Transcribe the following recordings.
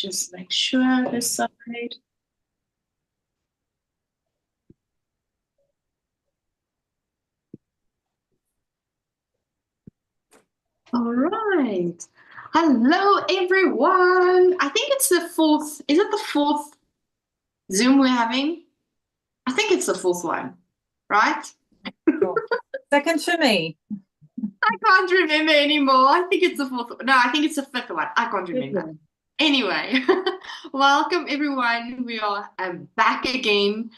just make sure this side. All right. Hello, everyone. I think it's the fourth. Is it the fourth Zoom we're having? I think it's the fourth one, right? Second for me. I can't remember anymore. I think it's the fourth. No, I think it's the fifth one. I can't remember. Anyway, welcome everyone. We are back again.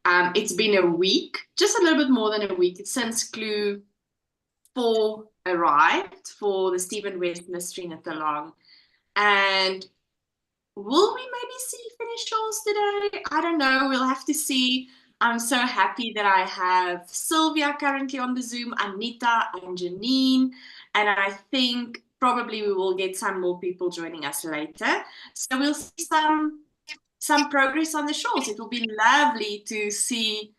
It's been a week, just a little bit more than a week since Clue 4 arrived for the Stephen West mystery knit along. And will we maybe see finish shawls today? I don't know. We'll have to see. I'm so happy that I have Sylvia currently on the Zoom, Anita and Janine, and I think probably we will get some more people joining us later. So we'll see some progress on the shawls. It will be lovely to see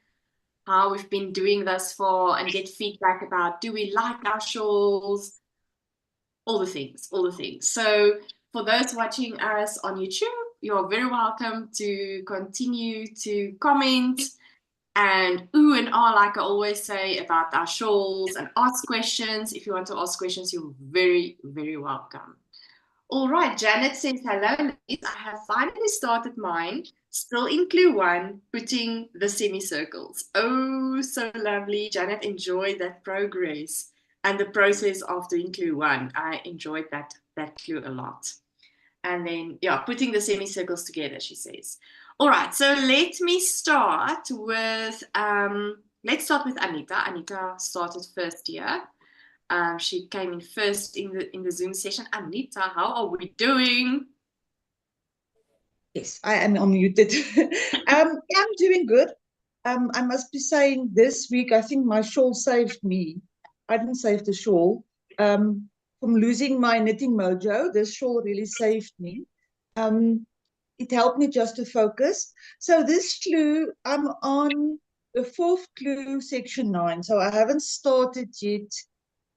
how we've been doing thus far and get feedback about, do we like our shawls? All the things, all the things. So for those watching us on YouTube, you're very welcome to continue to comment and ooh and ah, like I always say about our shawls, and ask questions. If you want to ask questions, you're very, very welcome. All right, Janet says, hello, ladies. I have finally started mine, still in Clue 1, putting the semicircles. Oh, so lovely. Janet enjoyed that progress and the process of doing Clue 1. I enjoyed that clue a lot. And then, yeah, putting the semicircles together, she says. All right, so let me start with, let's start with Anita. Anita started first here. She came in first in the Zoom session. Anita, how are we doing? Yes, I am unmuted. I'm doing good. I must be saying this week, I think my shawl saved me. I didn't save the shawl. From losing my knitting mojo, this shawl really saved me. It helped me just to focus. So this clue, I'm on the fourth clue, section 9. So I haven't started yet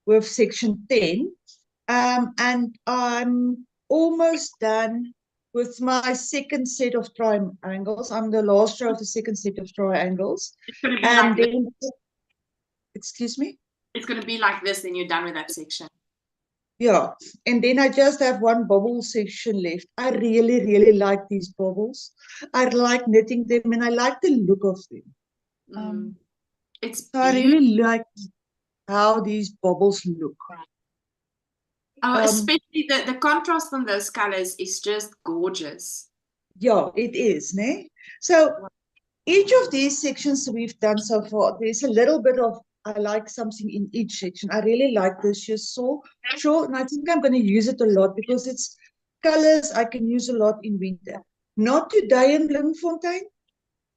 with section 10. And I'm almost done with my second set of triangles. I'm the last row of the second set of triangles. It's going to be and like then, this. Excuse me? It's going to be like this, then you're done with that section. Yeah, and then I just have one bobble section left. I really, really like these bobbles. I like knitting them, and I like the look of them. It's so I really like how these bobbles look. Oh, especially the contrast on those colors is just gorgeous. Yeah, it is, ne? So each of these sections we've done so far, there's a little bit of, I like something in each section. I really like this just so short, and I think I'm going to use it a lot because it's colors I can use a lot in winter. Not today in Bloemfontein.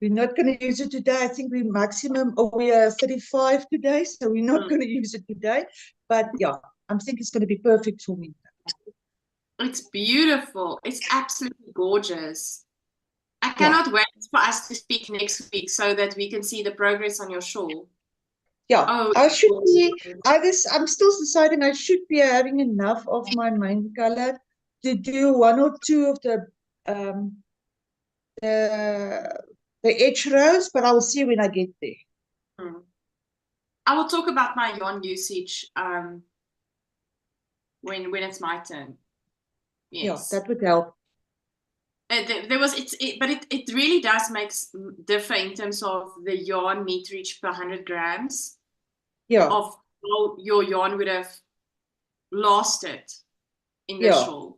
We're not going to use it today. I think we maximum, we are 35 today, so we're not going to use it today. But yeah, I think it's going to be perfect for winter. It's beautiful. It's absolutely gorgeous. I cannot wait for us to speak next week so that we can see the progress on your shawl. Yeah, I should be, I'm still deciding I should be having enough of my main color to do one or two of the edge rows, but I'll see when I get there. I will talk about my yarn usage when it's my turn. Yes. Yeah, that would help. But it really does make differ in terms of the yarn meterage per 100 grams. Yeah. Of how your yarn would have lasted in the shawl.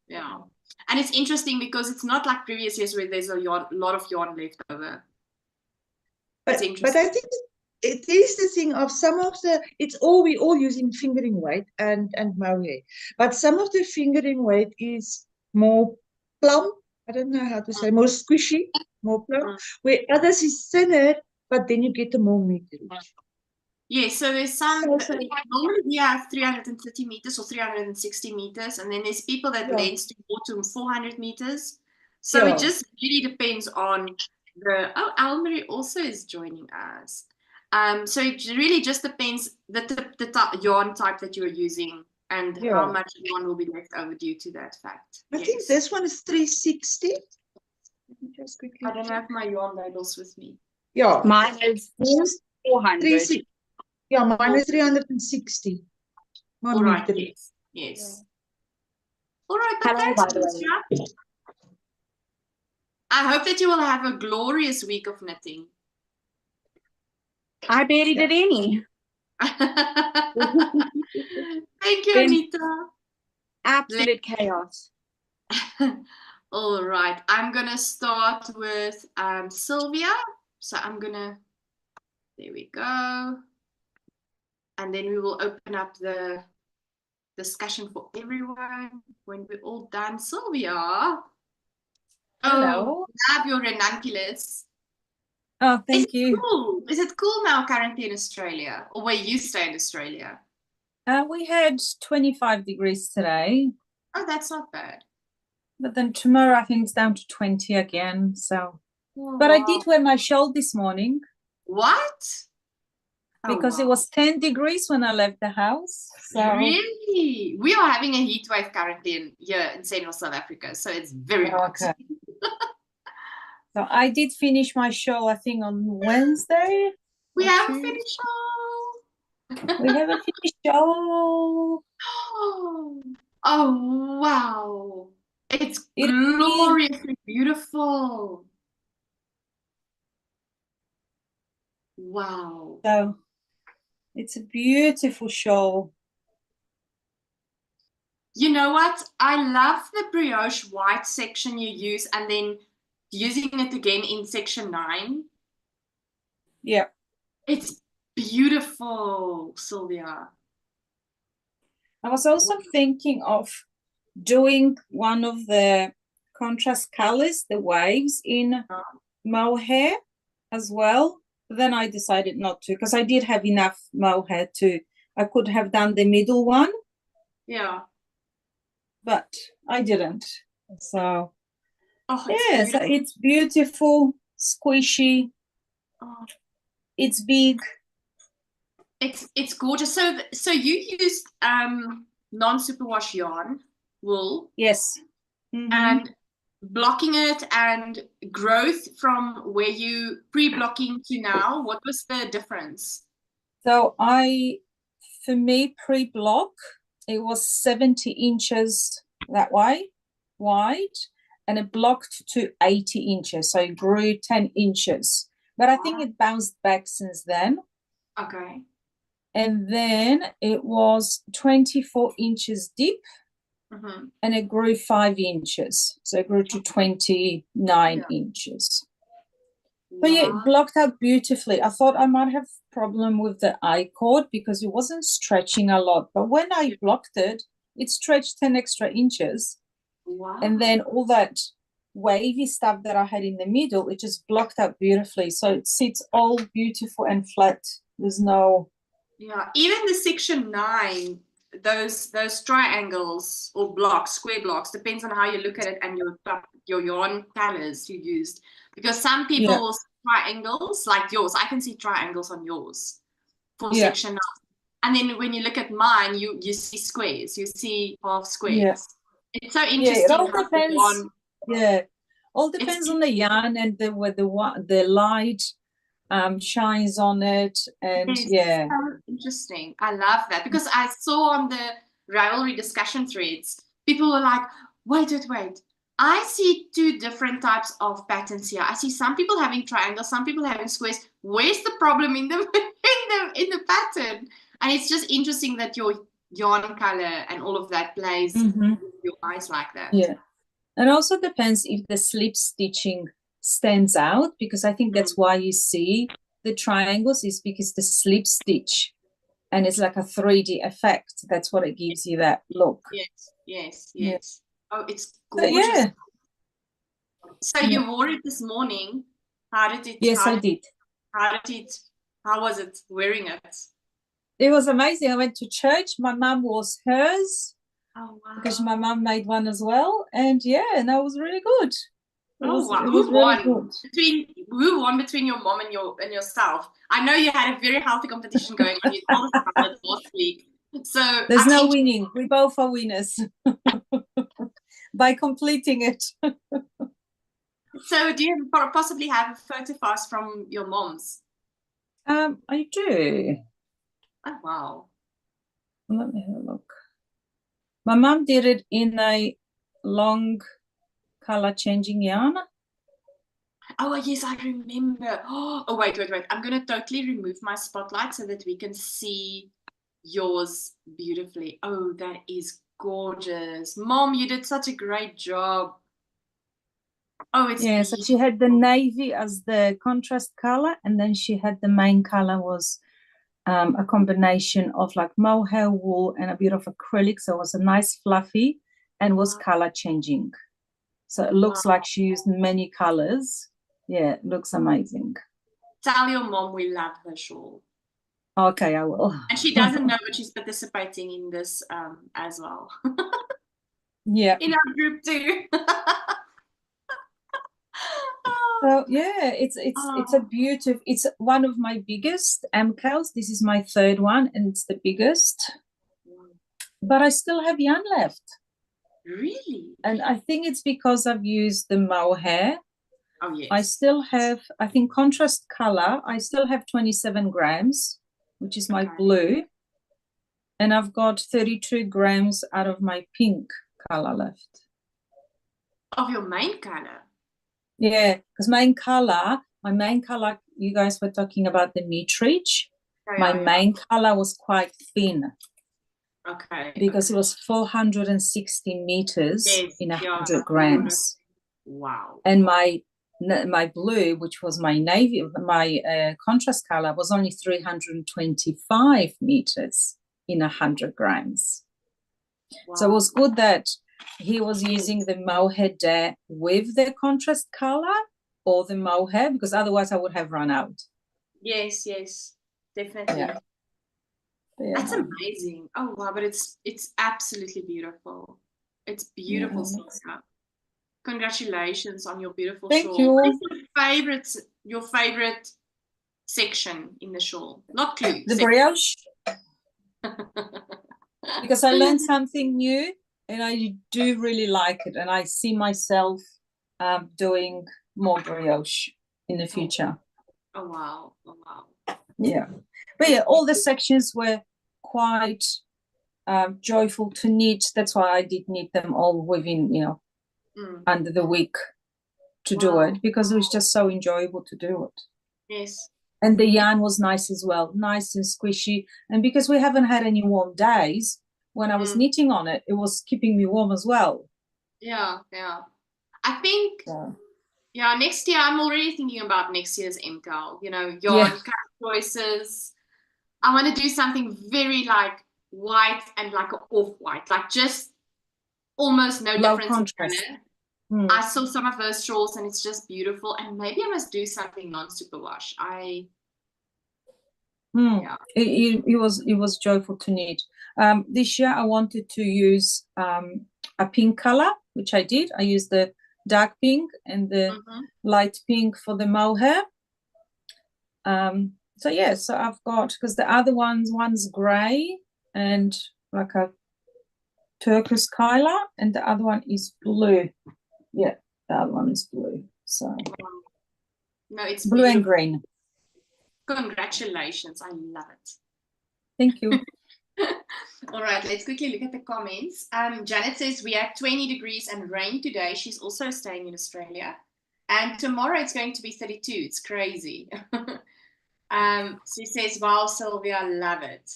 Yeah. And it's interesting because it's not like previous years where there's a lot of yarn left over. But I think it is the thing of some of the, we all using fingering weight and mohair, but some of the fingering weight is more plump. I don't know how to say, more squishy, more plump, where others is thinner, but then you get the more meterage. Yes, so there's some, normally we have 330 meters or 360 meters, and then there's people that lends to more to 400 meters. So it just really depends on Almery also is joining us. So it really just depends the yarn type that you're using and Yeah. how much one will be left over due to that fact. I think Yes. this one is 360. Let me just quickly I don't check. have my yarn labels with me. Yeah, Mine is Mine's 400. 360. Yeah, mine is 360. All right, meter. yes, yes. All right, but Hello, thanks, by the way. Alicia. I hope that you will have a glorious week of knitting. I barely did any. Thank you, Been Anita. absolute chaos. All right, I'm gonna start with Sylvia. So I'm gonna, there we go. And then we will open up the discussion for everyone when we're all done. Sylvia. Hello. Oh, love your ranunculus. Oh, thank you. Cool. Is it cool now currently in Australia? Or where you stay in Australia? We had 25 degrees today, Oh, that's not bad. but then tomorrow I think it's down to 20 again. So, Oh, but I wow. did wear my shawl this morning What? Oh, because it wow. was 10 degrees when I left the house. So, Really? We are having a heat wave currently here in central South Africa, so it's very hot. okay. So I did finish my shawl, I think, on Wednesday. We or haven't Tuesday. finished all. We have a finished shawl. Oh, wow. It's It is. gloriously beautiful. Wow. So it's a beautiful shawl. You know what? I love the brioche white section you use and then using it again in section 9. Yeah. It's beautiful, Sylvia. I was also thinking of doing one of the contrast colors, the waves in mohair as well. Then I decided not to because I did have enough mohair I could have done the middle one. Yeah. But I didn't. So Oh, yeah, so it's beautiful, squishy. Oh. It's big. It's gorgeous. So you used non-superwash yarn, wool. Yes. Mm-hmm. And blocking it and growth from where you pre-blocking to now, what was the difference? So for me, pre-block, it was 70 inches that way, wide, and it blocked to 80 inches. So it grew 10 inches. But I think it bounced back since then. Okay. And then it was 24 inches deep, and it grew 5 inches. So it grew to 29 inches. But yeah, it blocked out beautifully. I thought I might have a problem with the I-cord because it wasn't stretching a lot. But when I blocked it, it stretched 10 extra inches. Wow. And then all that wavy stuff that I had in the middle, it just blocked out beautifully. So it sits all beautiful and flat. There's no... Yeah, even the section 9, those triangles or blocks, square blocks, depends on how you look at it and your yarn colors you used. Because some people will see triangles like yours. I can see triangles on yours for section 9. And then when you look at mine, you see squares. You see half squares. Yeah. It's so interesting. Yeah, it all depends. All depends on the yarn and the light shines on it, and so interesting. I love that because I saw on the Ravelry discussion threads, people were like, wait. I see 2 different types of patterns here. I see some people having triangles, some people having squares. Where's the problem in the in the pattern? And it's just interesting that your yarn color and all of that plays with your eyes like that. Yeah. And also depends if the slip stitching stands out, because I think that's why you see the triangles is because the slip stitch, and it's like a 3D effect. That's what it gives you that look. Yes. Yeah. Oh, it's gorgeous. So you wore it this morning. How did it? Yes, I did. How was it wearing it? It was amazing. I went to church. My mum wore hers. Oh, wow. Because my mum made one as well. And that was really good. Wow. Who won between your mom and yourself? I know you had a very healthy competition going on. You told us about it last week. So There's no winning. We both are winners by completing it. So do you possibly have a photo for us from your mom's? I do. Oh, wow. Let me have a look. My mom did it in a long color changing yarn. Oh, yes, I remember. Oh, wait. I'm going to totally remove my spotlight so that we can see yours beautifully. Oh, that is gorgeous. Mom, you did such a great job. Oh, it's yeah, so she had the navy as the contrast color, and then she had the main color was a combination of like mohair wool and a bit of acrylic, so it was a nice fluffy and was color changing. So it looks like she used many colors. Yeah, it looks amazing. Tell your mom we love her shawl. Okay, I will. And she doesn't know, but she's participating in this as well. Yeah. In our group too. So yeah, it's a beautiful. It's one of my biggest MKALs. This is my third one, and it's the biggest. But I still have yarn left. Really? And I think it's because I've used the mohair. Oh yes. I still have, I think, contrast color. I still have 27 grams, which is my blue, and I've got 32 grams out of my pink color left. Of your main color? Yeah, because my main color, you guys were talking about the meterage. My main color was quite thin. Okay. Because it was 460 meters in 100 grams. Wow. And my blue, which was my navy, my contrast color, was only 325 meters in 100 grams. Wow. So it was good that he was using the mohair there with the contrast color or the mohair, because otherwise I would have run out. Yes, definitely. Yeah. That's amazing. Oh wow, but it's absolutely beautiful. It's beautiful, Sylvia. Congratulations on your beautiful shawl. Thank you. What is your favorite section in the shawl? Not clue. The brioche. Because I learned something new and I do really like it, and I see myself doing more brioche in the future. Oh wow. Yeah, but yeah, all the sections were quite joyful to knit. That's why I did knit them all within, under the week to do it, because it was just so enjoyable to do it. Yes. And the yarn was nice as well, nice and squishy. And because we haven't had any warm days, when I was knitting on it, it was keeping me warm as well. Yeah. I think, next year, I'm already thinking about next year's MKAL, yarn kind of choices. I want to do something very like white and like an off-white, like just almost no difference in color. I saw some of those shawls and it's just beautiful. And maybe I must do something non-superwash. It was joyful to knit. This year I wanted to use a pink color, which I did. I used the dark pink and the light pink for the mohair. So I've got, because the other one's gray and like a turquoise color, and the other one is blue. Yeah, the other one is blue. So no, it's blue and green. Congratulations, I love it. Thank you. All right, let's quickly look at the comments. Janet says we have 20 degrees and rain today. She's also staying in Australia. And tomorrow it's going to be 32. It's crazy. She says, wow, Sylvia, love it.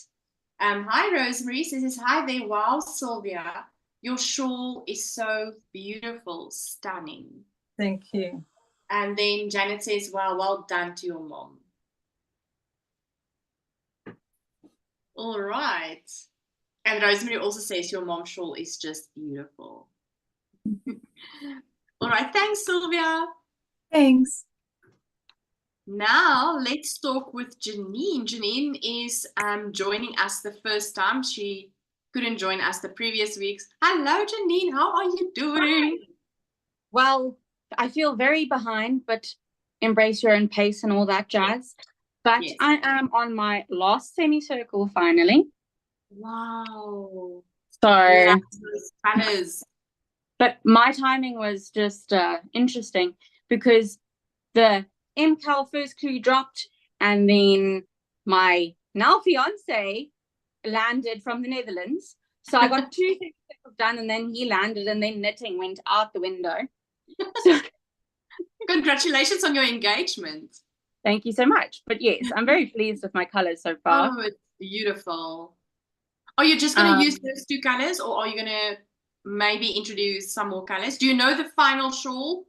Hi, Rosemary. She says, hi there. Wow, Sylvia, your shawl is so beautiful, stunning. Thank you. And then Janet says, wow, well done to your mom. All right. And Rosemary also says your mom's shawl is just beautiful. All right. Thanks, Sylvia. Thanks. Now let's talk with Janine. Janine is joining us the first time. She couldn't join us the previous weeks. Hello, Janine. How are you doing? Hi. Well, I feel very behind, but embrace your own pace and all that jazz. But yes. I am on my last semicircle finally. Wow. So, Love those colors. but my timing was just interesting because the MCAL first clue dropped, and then my now fiance landed from the Netherlands. So I got 2 things done, and then he landed, and then knitting went out the window. So Congratulations on your engagement. thank you so much. But yes, I'm very pleased with my colors so far. Oh, it's beautiful. Are you just going to use those 2 colors, or are you going to maybe introduce some more colors? Do you know the final shawl?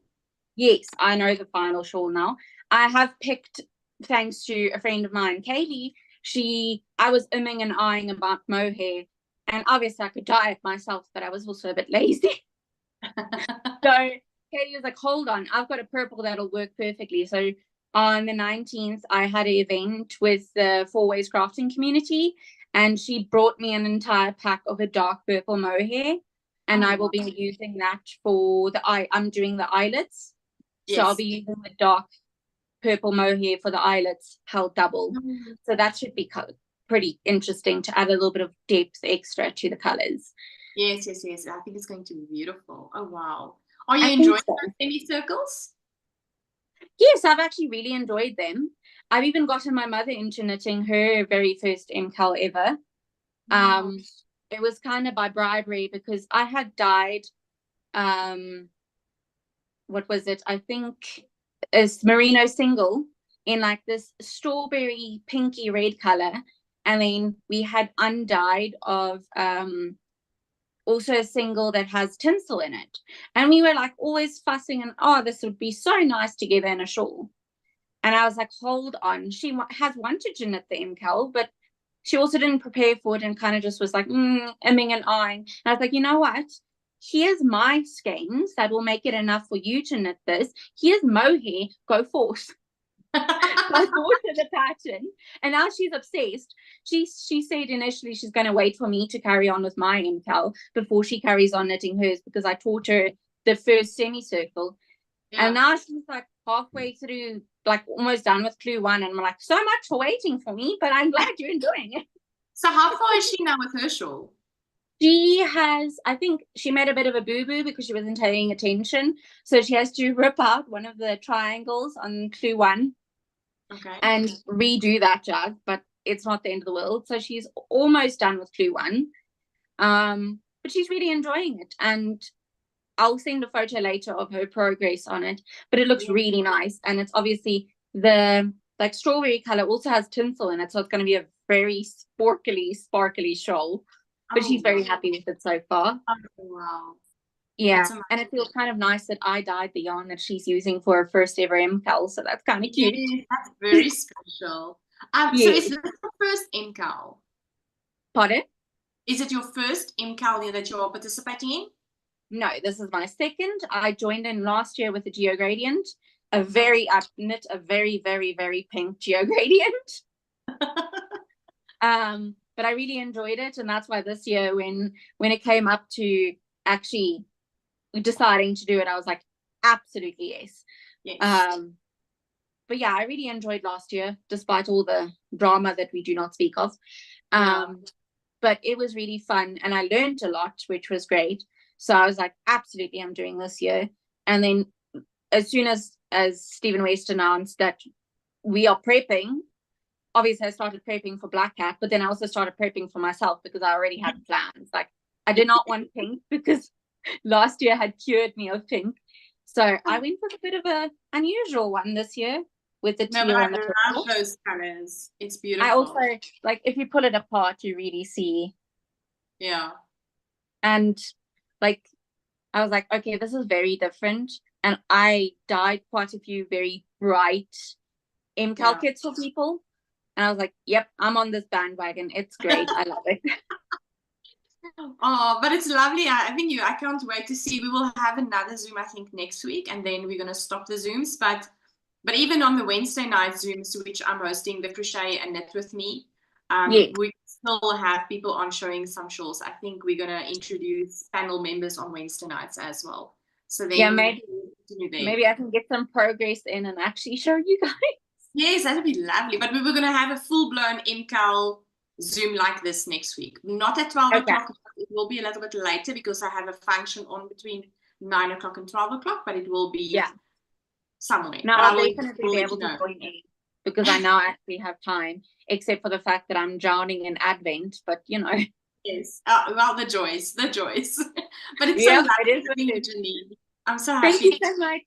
Yes, I know the final shawl now. I have picked, thanks to a friend of mine, Katie. I was umming and eyeing about mohair, and obviously I could dye it myself, but I was also a bit lazy. So Katie was like, hold on, I've got a purple that'll work perfectly. So on the 19th, I had an event with the Four Ways Crafting community, and she brought me an entire pack of a dark purple mohair, and I will be using that for I'm doing the eyelets. So I'll be using the dark purple mohair for the eyelets held double. So that should be pretty interesting to add a little bit of depth extra to the colors. Yes. I think it's going to be beautiful. Oh, wow. Are you enjoying those semicircles? Yes, I've actually really enjoyed them. I've even gotten my mother into knitting her very first MCAL ever. Wow. It was kind of by bribery because I had dyed, what was it? I think it's merino single in like this strawberry pinky red color. And then we had undyed of also a single that has tinsel in it. And we were like always fussing and, oh, this would be so nice together in a shawl. And I was like, hold on. She has wanted to knit the MCAL, but she also didn't prepare for it and kind of just was like, umming and eyeing. And I was like, you know what? Here's my skeins that will make it enough for you to knit this. Here's mohair. Go forth. I bought her the pattern, and now she's obsessed. She said initially she's going to wait for me to carry on with my MCAL before she carries on knitting hers, because I taught her the first semicircle. And now she's like halfway through, like almost done with clue 1, and I'm like, so much for waiting for me, but I'm glad you're enjoying it. So how far is she now with her shawl? She has, I think she made a bit of a boo-boo because she wasn't paying attention. So she has to rip out one of the triangles on clue 1. Okay. And redo that jug, but it's not the end of the world. So she's almost done with clue 1. But she's really enjoying it. And I'll send a photo later of her progress on it. But it looks really nice. And it's obviously the like strawberry color also has tinsel in it. So it's going to be a very sparkly shawl. But she's very happy with it so far. Oh, wow. Yeah, and it feels kind of nice that I dyed the yarn that she's using for her first ever MCAL, so that's kind of cute. Yes, that's very special. So is this your first MCAL? Pardon? Is it your first MCAL that you're participating in? No, this is my second. I joined in last year with the Geo Gradient, I knit a very, very, very pink Geo Gradient. But I really enjoyed it, and that's why this year when it came up to actually deciding to do it, I was like, absolutely yes. But yeah, I really enjoyed last year despite all the drama that we do not speak of. But it was really fun, and I learned a lot, which was great. So I was like, absolutely, I'm doing this year. And then as soon as Stephen West announced that we are prepping, obviously I started prepping for Black Cat, but then I also started prepping for myself because I already had plans. Like, I did not want pink because last year had cured me of pink. So I went with a bit of an unusual one this year with the teal and the purple. I love those colors. It's beautiful. I also, like, if you pull it apart, you really see. Yeah. And, like, I was like, okay, this is very different. And I dyed quite a few very bright MCAL kits for people. And I was like, yep, I'm on this bandwagon. It's great. I love it. Oh, but it's lovely. I can't wait to see. We will have another Zoom, I think, next week, and then we're going to stop the Zooms. But even on the Wednesday night Zooms, which I'm hosting, the Crochet and Knit with Me, we still have people on showing some shawls. I think we're going to introduce panel members on Wednesday nights as well. So then maybe I can get some progress in and actually show you guys. Yes, that would be lovely. But we were going to have a full-blown MCAL Zoom like this next week. Not at 12 Okay. o'clock. It will be a little bit later because I have a function on between 9 o'clock and 12 o'clock, but it will be somewhere. Now But I I'll will definitely be let able you to know. join in because I now actually have time, except for the fact that I'm drowning in Advent, but you know. Yes. Well, the joys. But it's Yeah, so it is lovely what meeting it you, is. Janine. I'm so Thank happy. you so much.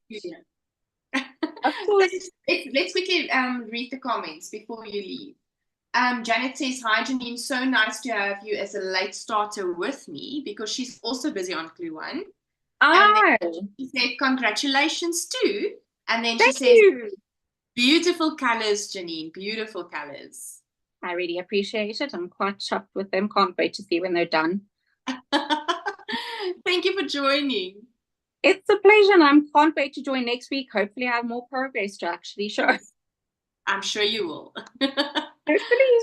Of course. Let's quickly read the comments before you leave. Janet says, hi, Janine. So nice to have you as a late starter with me because she's also busy on Clue 1. Oh, And then she said, congratulations too. And then thank she says, you. beautiful colors, Janine. Beautiful colors. I really appreciate it. I'm quite chuffed with them. Can't wait to see when they're done. Thank you for joining. It's a pleasure, and I can't wait to join next week. Hopefully, I have more progress to actually show. I'm sure you will. Hopefully.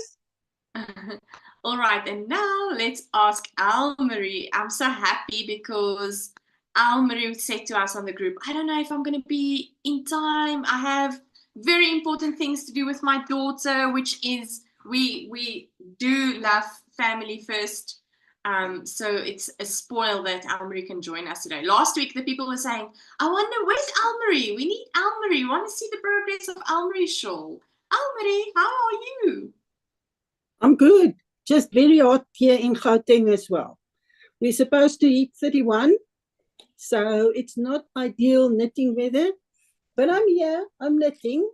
All right, and now let's ask Al-Marie. I'm so happy because Al-Marie said to us on the group, I don't know if I'm going to be in time. I have very important things to do with my daughter, which is we do love family first. So it's a spoil that Al-Marie can join us today. Last week, the people were saying, I wonder, where's Al-Marie? We need Al-Marie. We want to see the progress of Al-Marie's shawl. Al-Marie, how are you? I'm good. Just very hot here in Gauteng as well. We're supposed to hit 31, so it's not ideal knitting weather. But I'm here, I'm knitting.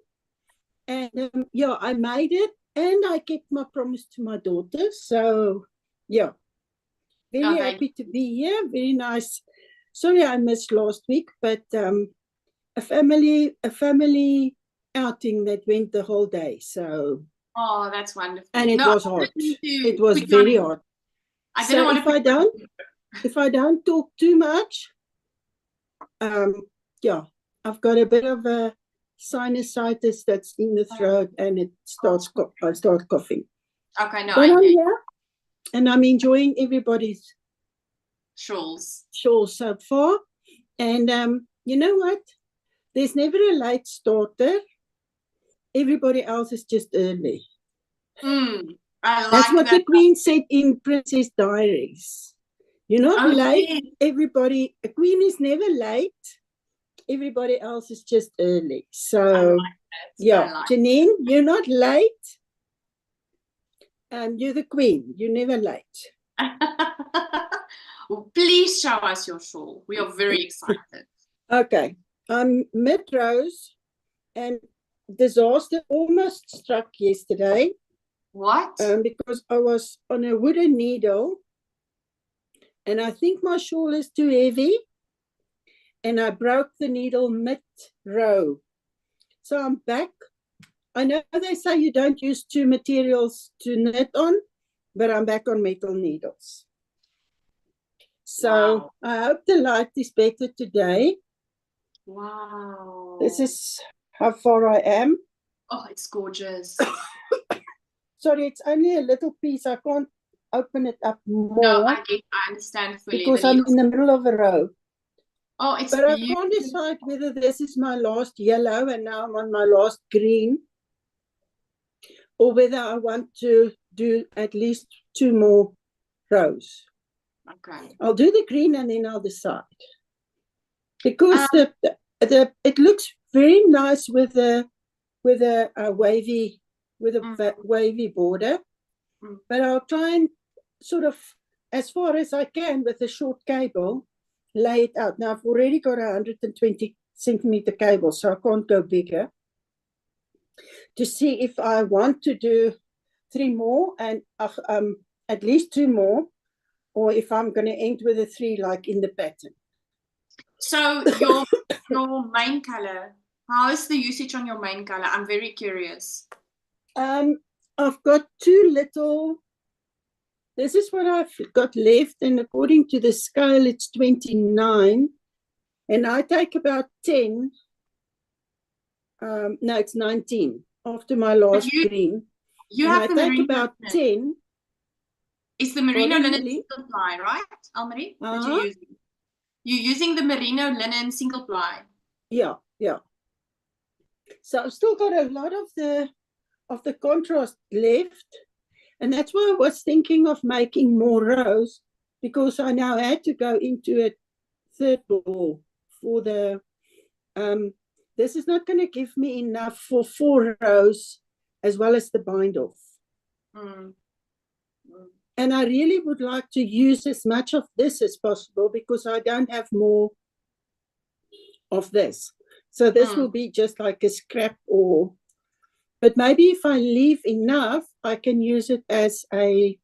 And yeah, I made it and I kept my promise to my daughter. So yeah, very happy to be here. Very nice. Sorry I missed last week, but a family outing that went the whole day. So oh, that's wonderful. and it was hot. It was very hot. So if I don't talk too much, yeah, I've got a bit of a sinusitis that's in the throat, and it starts. I start coughing. Okay, no, but I'm here, and I'm enjoying everybody's shawls so far. And you know what? There's never a late starter. Everybody else is just early. That's what the Queen said in Princess Diaries. You're not late. Everybody, a queen is never late. Everybody else is just early. So, yeah, Janine, you're not late. You're the queen. You're never late. Well, please show us your shawl. We are very excited. Okay. I'm mid-rose, and disaster almost struck yesterday. What? Because I was on a wooden needle, and I think my shawl is too heavy, and I broke the needle mid-row. So I'm back. I know they say you don't use two materials to knit on, but I'm back on metal needles. So I hope the light is better today. Wow. This is how far I am. Oh, it's gorgeous. Sorry, it's only a little piece. I can't open it up more. No, I understand fully. Because I'm in the middle of a row. Oh, it's but beautiful. I can't decide whether this is my last yellow and now I'm on my last green, or whether I want to do at least 2 more rows. Okay. I'll do the green and then I'll decide. Because it looks very nice with a wavy wavy border. But I'll try and sort of, as far as I can with a short cable, lay it out. Now I've already got 120 centimeter cable, so I can't go bigger. To see if I want to do 3 more and at least 2 more, or if I'm going to end with a 3 like in the pattern. So your main color, how is the usage on your main color? I'm very curious. I've got 2 little. This is what I've got left, and according to the scale, it's 29, and I take about 10. No, it's 19 after my last green. You have I take about 10. It's the merino linen single ply, right, Al-Marie? That you're using. You're using the merino linen single ply. Yeah, yeah. So I've still got a lot of the contrast left. And that's why I was thinking of making more rows, because I now had to go into a third ball for the, this is not going to give me enough for 4 rows as well as the bind off. And I really would like to use as much of this as possible, because I don't have more of this. So this will be just like a scrap, or, but maybe if I leave enough, I can use it as a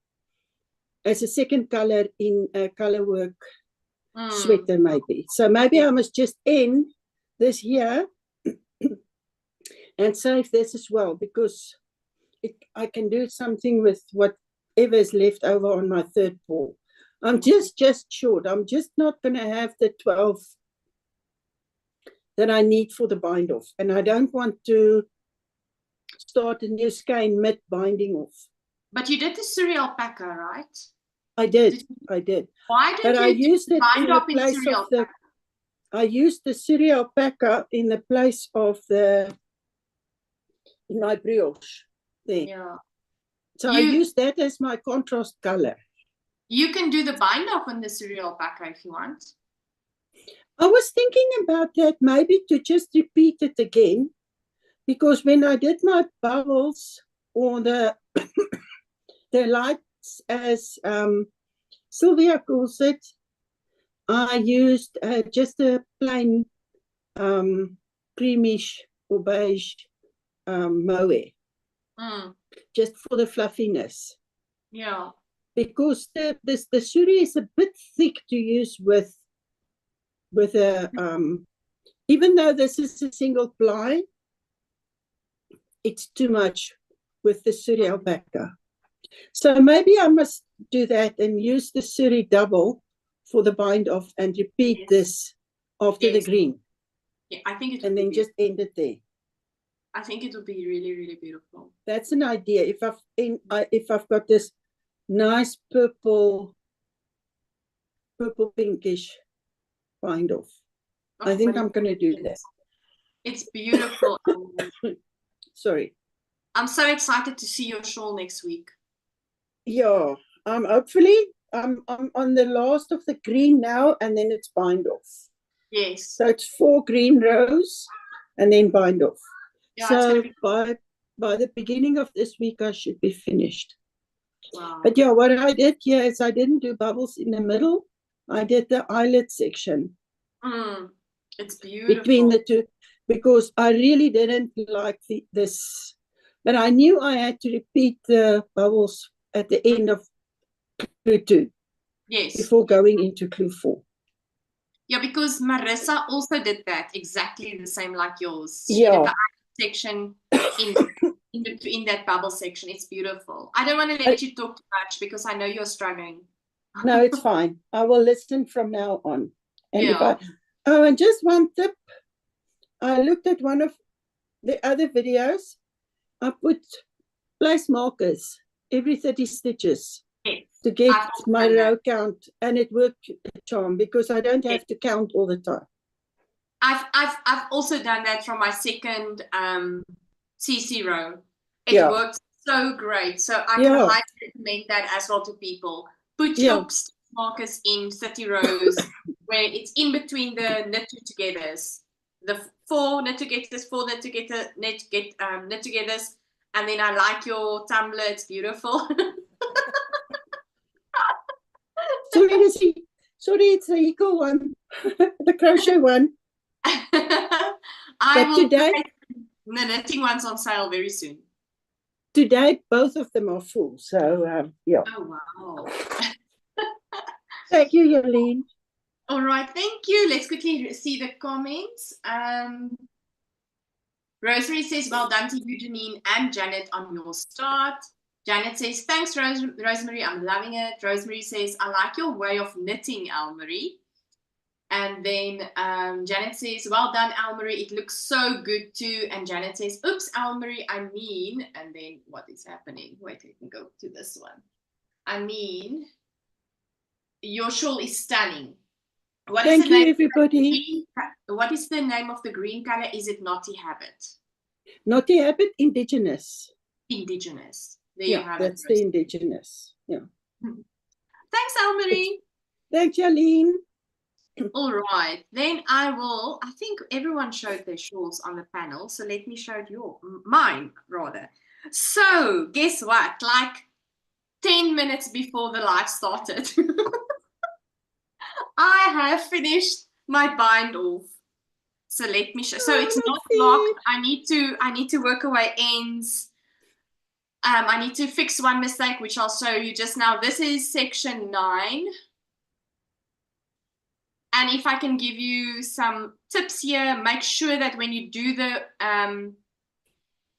second color in a color work sweater maybe. So maybe I must just end this here and save this as well, because I can do something with whatever is left over on my third ball. I'm just short. I'm just not going to have the 12 that I need for the bind off. And I don't want to start a new skein mid binding off. But you did the Syria alpaca, right? I did. Why did but you I used it in the place Syria of the, I used the Syria alpaca in the place of the, in my brioche there. Yeah. So I used that as my contrast color. You can do the bind off on the Syria alpaca if you want. I was thinking about that, maybe to just repeat it again, because when I did my bubbles or the the lights, as Sylvia calls it, I used just a plain creamish or beige mohair, just for the fluffiness. Yeah. Because the suri is a bit thick to use with a even though this is a single ply, it's too much with the suri alpaca. So maybe I must do that and use the suri double for the bind off and repeat this after the green. Yeah, I think it. And then just end it there. I think it would be really, really beautiful. That's an idea. If I've got this nice purple pinkish bind off, I think I'm going to do that. It's beautiful. Sorry. I'm so excited to see your shawl next week. Yeah, hopefully I'm on the last of the green now, and then it's bind off. Yes. So it's 4 green rows and then bind off. Yeah, so by the beginning of this week I should be finished. Wow. But yeah, what I did here is I didn't do bubbles in the middle. I did the eyelet section. It's beautiful. Between the two, because I really didn't like this. But I knew I had to repeat the bubbles at the end of clue 2. Yes. Before going into clue 4. Yeah, because Marissa also did that exactly the same like yours. She did the eyelet section in that bubble section. It's beautiful. I don't want to let you talk too much because I know you're struggling. No, it's fine. I will listen from now on. And and just one tip. I looked at one of the other videos. I put place markers every 30 stitches to get my row count, and it worked a charm because I don't have to count all the time. I've also done that from my second CC row. It works so great. So I can highly recommend that as well to people. Put your markers in 30 rows where it's in between the knit togethers. The 4 knit togethers, 4 knit togethers, and then I like your tumbler. It's beautiful. Sorry, it's the eco one, the crochet one. I will put the knitting ones on sale very soon. Today, both of them are full. So, yeah. Oh, wow. Thank you, Yolene. All right, thank you. Let's quickly see the comments. Rosemary says, well done to you, Janine and Janet, on your start. Janet says, thanks, Rosemary. I'm loving it. Rosemary says, I like your way of knitting, Almarie. And then Janet says, well done, Almarie. It looks so good too. And Janet says, oops, Almarie, I mean, and then what is happening? Wait, let me go to this one. I mean, your shawl is stunning. Thank you, everybody. What is the name of the green color? Is it Naughty Habit? Naughty Habit, Indigenous. Indigenous. There you have that's it. the indigenous. Yeah. Thanks, Elmarie. Thanks, Jolene. All right, then I think everyone showed their shawls on the panel, so let me show mine rather. So guess what? Like 10 minutes before the live started, I have finished my bind off. So let me show. So it's not locked. I need to work away ends. I need to fix one mistake, which I'll show you just now. This is section 9. And if I can give you some tips here, make sure that when you do the,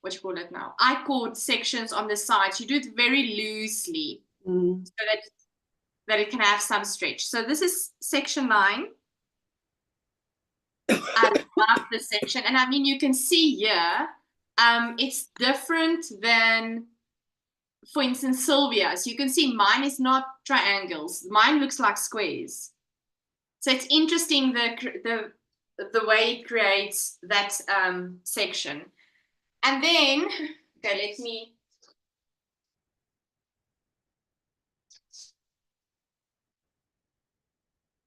what you call it now, I-cord sections on the sides, you do it very loosely so that it can have some stretch. So this is section 9. I love this section. And I mean, you can see here, it's different than, for instance, Sylvia's. You can see mine is not triangles. Mine looks like squares. So it's interesting the way it creates that section. And then, okay,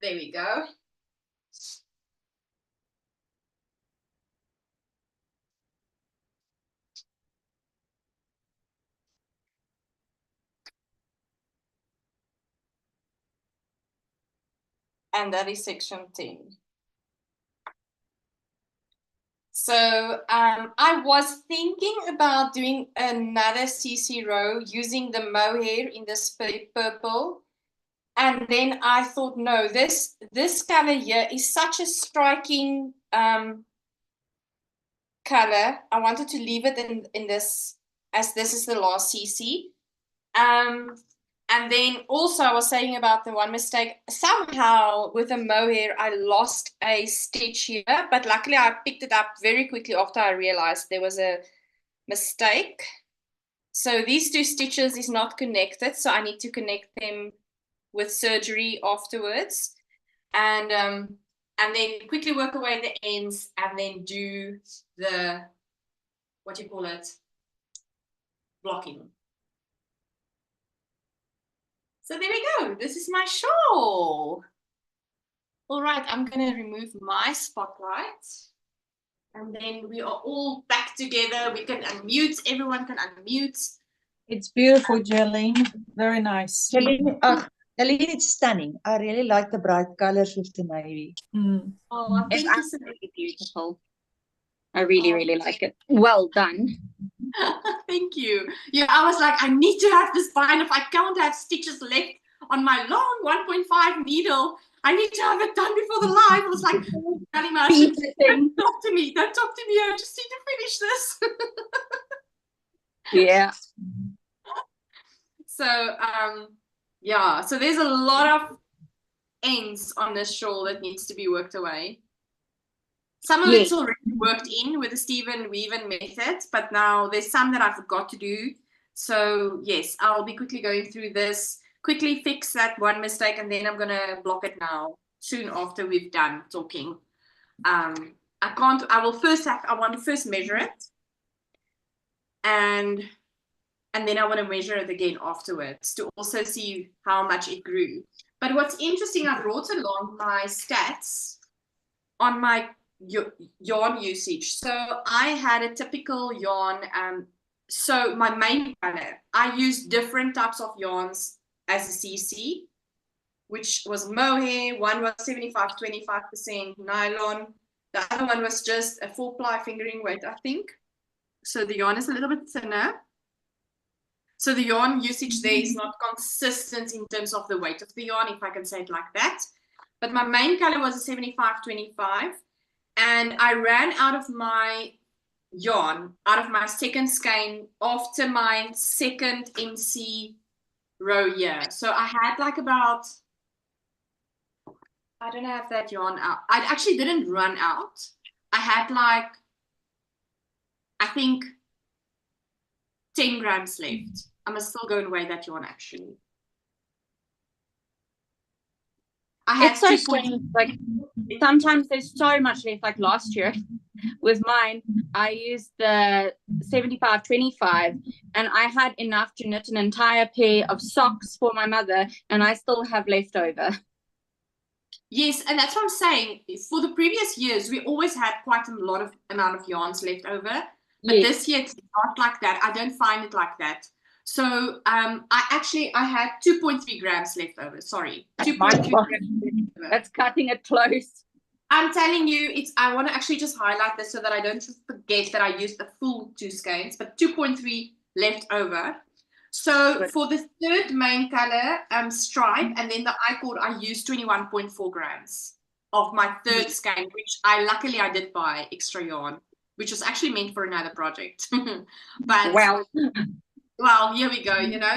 there we go. And that is section 10. So I was thinking about doing another CC row using the mohair in this purple. And then I thought, no, this color here is such a striking color. I wanted to leave it in this, as this is the last CC. And then also I was saying about the one mistake, somehow with the mohair, I lost a stitch here, but luckily I picked it up very quickly after I realized there was a mistake. So these 2 stitches is not connected, so I need to connect them with surgery afterwards. And then quickly work away the ends and then do the, what you call it, blocking. So there we go. This is my shawl. All right, I'm going to remove my spotlight. And then we are all back together. We can unmute. Everyone can unmute. It's beautiful, Jolene. Very nice. Jolene, it's stunning. I really like the bright colors with the navy. Oh, it's absolutely beautiful. I really, really like it. Well done. Thank you. Yeah, I was like, I need to have this bind. If I can't have stitches left on my long 1.5 needle, I need to have it done before the live. I was like, don't talk to me. Don't talk to me. I just need to finish this. Yeah. So, yeah. So there's a lot of ends on this shawl that needs to be worked away. Some of it's already worked in with the Stephen Weaven method, but now there's some that I forgot to do. So yes, I'll be quickly going through this, quickly fix that one mistake, and then I'm going to block it now, soon after we've done talking. I want to first measure it. And then I want to measure it again afterwards to also see how much it grew. But what's interesting, I brought along my stats on my yarn usage. So I had a typical yarn. So my main color, I used different types of yarns as a CC, which was mohair. One was 75-25% nylon. The other one was just a 4-ply fingering weight, I think. So the yarn is a little bit thinner. So the yarn usage there is not consistent in terms of the weight of the yarn, if I can say it like that. But my main color was a 75-25. And I ran out of my yarn, out of my second skein after my second MC row here. So I had like about, I don't have that yarn out. I actually didn't run out. I had like, I think 10 grams left. I must still go and weigh that yarn actually. It's so strange. Like sometimes there's so much left. Like last year, with mine, I used the 75-25, and I had enough to knit an entire pair of socks for my mother, and I still have left over. Yes, and that's what I'm saying. For the previous years, we always had quite a lot of amount of yarns left over. But this year, it's not like that. I don't find it like that. So I had 2.3 grams left over. Sorry, 2.3 grams left over. That's cutting it close. I'm telling you, I want to actually just highlight this so that I don't forget that I used the full 2 skeins, but 2.3 left over. So for the third main color, stripe, and then the I-cord, I used 21.4 grams of my third skein, which luckily I did buy extra yarn, which was actually meant for another project. But well, here we go.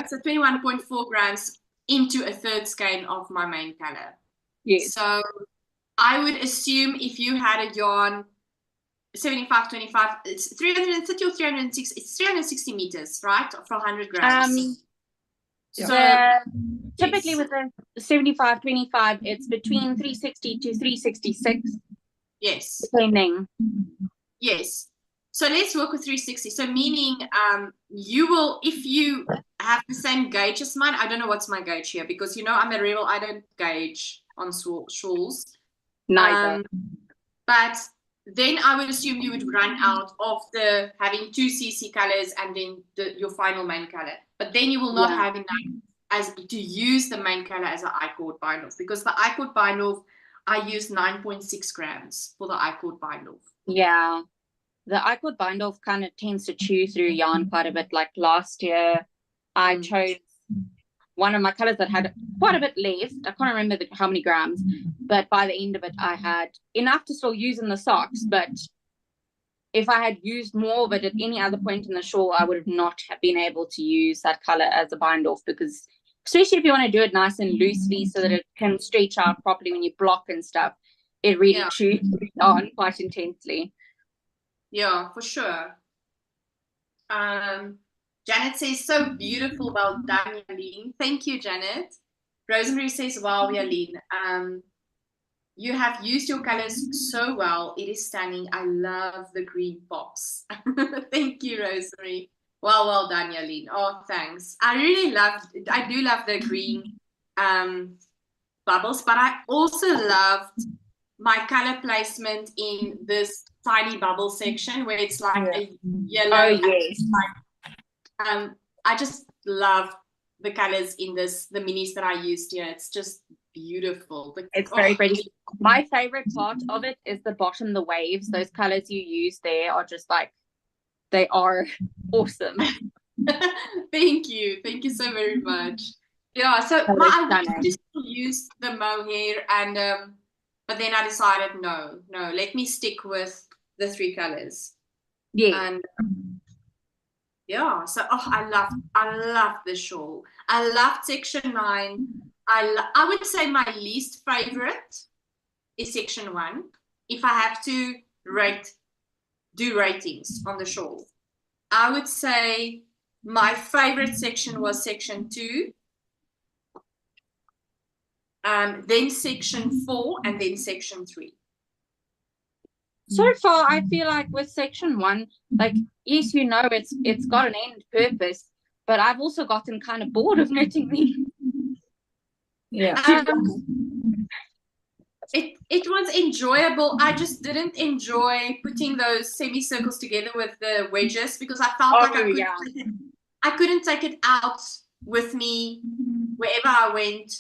So 21.4 grams into a third skein of my main color. Yes. So I would assume if you had a yarn 75-25, it's 330 or 360. It's 360 meters, right? For 100 grams. So typically with the 75-25, it's between 360 to 366. Yes. Depending. Yes. So let's work with 360. So meaning you will, if you have the same gauge as mine, I don't know what's my gauge here, because I'm a rebel, I don't gauge on shawls. Neither. But then I would assume you would run out of having 2 CC colors and then your final main color. But then you will not have enough to use the main color as an I-cord bind off, because the I-cord bind off, I use 9.6 grams for the I-cord bind off. Yeah. The I-cord bind off kind of tends to chew through yarn quite a bit. Like last year, I chose one of my colors that had quite a bit left. I can't remember how many grams, but by the end of it, I had enough to still use in the socks. But if I had used more of it at any other point in the shawl, I would have not have been able to use that color as a bind off, because especially if you want to do it nice and loosely so that it can stretch out properly when you block and stuff, it really chews on quite intensely. Yeah, for sure. Janet says, so beautiful. Well done, Yaline. Thank you, Janet. Rosemary says, wow, Yaline. You have used your colors so well. It is stunning. I love the green pops. Thank you, Rosemary. Well done, Yaline. Oh, thanks. I do love the green bubbles, but I also loved my color placement in this tiny bubble section where it's like a yellow. Oh, yes. I just love the colors in the minis that I used here. It's just beautiful. It's very pretty. My favorite part of it is the bottom, the waves. Those colors you use there are just like, they are awesome. Thank you so very much. Yeah, so I wanted to use the mohair, and but then I decided no, let me stick with the 3 colors. And so I love the shawl. I loved section 9. I would say my least favorite is section 1. If I have to do ratings on the shawl, I would say my favorite section was section 2, then section 4, and then section 3. So far, I feel like with section 1, like, yes, it's got an end purpose, but I've also gotten kind of bored of knitting these. Yeah. It was enjoyable. I just didn't enjoy putting those semicircles together with the wedges, because I felt like I couldn't take it out with me wherever I went.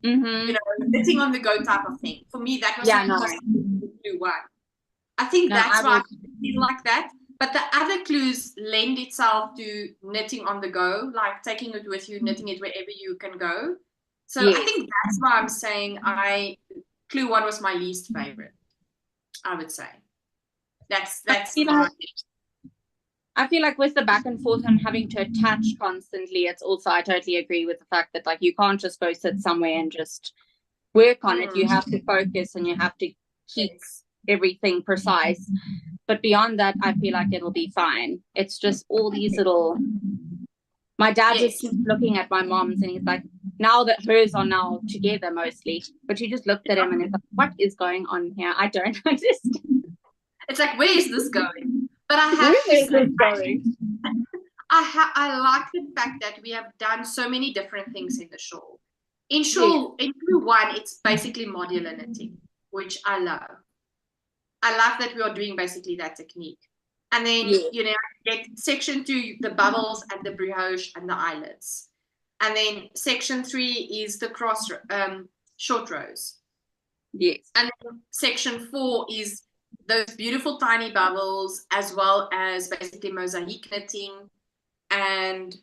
Knitting on the go type of thing. For me, that was do one. I think that's why I feel like that. But the other clues lend itself to knitting on the go, like taking it with you, knitting it wherever you can go. So I think that's why I'm saying clue 1 was my least favorite, I would say. That's I feel like with the back and forth and having to attach constantly, it's also, I totally agree with the fact that, like, you can't just go sit somewhere and just work on it. You have to focus and you have to keep everything precise. But beyond that, I feel like it'll be fine. It's just all these little... My dad just keeps looking at my mom's and he's like, now that hers are now together mostly, but she just looked at him and is like, what is going on here? I don't understand. It's It's like, where is this going? But I have Where to is say, this going? I like the fact that we have done so many different things in the shawl. In shawl, in Q1, it's basically modular knitting, which I love. I love that we are doing basically that technique. And then, you know, get section 2, the bubbles and the brioche and the eyelets. And then section 3 is the cross short rows. Yes. And then section 4 is those beautiful tiny bubbles, as well as basically mosaic knitting. And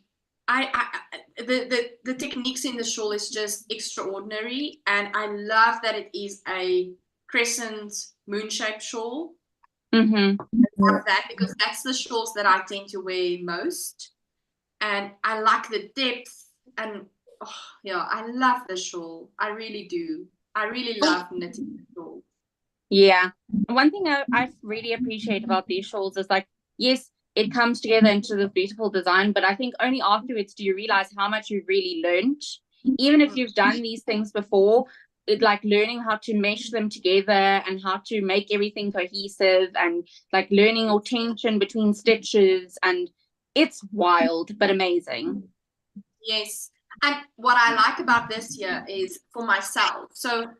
the techniques in the shawl is just extraordinary. And I love that it is a crescent moon-shaped shawl. Mm-hmm. I love that because that's the shawls that I tend to wear most. And I like the depth. And yeah, I love the shawl. I really do. I really love knitting the shawl. Yeah. One thing I really appreciate about these shawls is, like, yes, it comes together into the beautiful design, but I think only afterwards do you realize how much you've really learned. Even if you've done these things before, it, like, learning how to mesh them together and how to make everything cohesive, and like learning all tension between stitches, and it's wild but amazing. Yes. And what I like about this year is for myself. So